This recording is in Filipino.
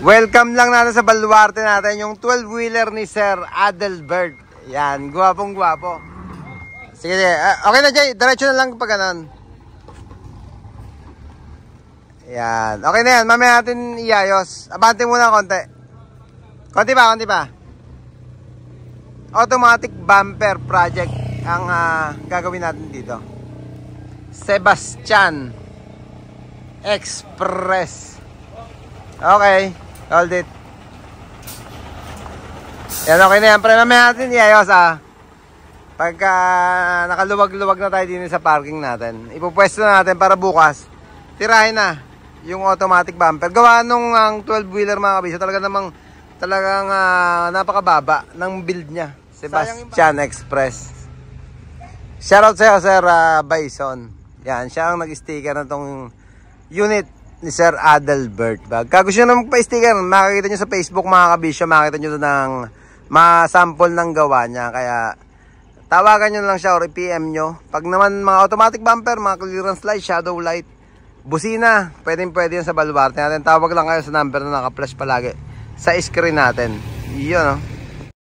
Welcome lang natin sa baluarte natin yung 12-wheeler ni Sir Adelbert. Yan, gwapong gwapo. Sige, okay na Jay, diretso na lang pag ganun. Yan, okay na yan, mamaya natin iayos. Abante muna konti. Konti pa. Automatic bumper project ang gagawin natin dito. Sebastian Express. Okay. Hold it. Yan, okay na yan. Pero mamaya natin iayos pagka nakaluwag-luwag na tayo din sa parking natin, ipupwesto na natin para bukas tirahin na yung automatic bumper. Gawa nung ang 12-wheeler mga kabisyo, talagang napakababa ng build niya. Sebastian Express. Shoutout sa'yo, Sir Bison. Yan, siya ang nag-sticker na tong unit ni Sir Adelbert. Kung gusto nyo na magpa-sticker, makikita nyo sa Facebook mga kabisyo, makikita nyo doon ng masample ng gawa niya. Kaya tawagan nyo lang siya or i-PM nyo. Pag naman mga automatic bumper, mga clearance light, shadow light, busina, pwede yan sa baluarte natin. Tawag lang kayo sa number na naka-flash palagi sa screen natin. Yun, no?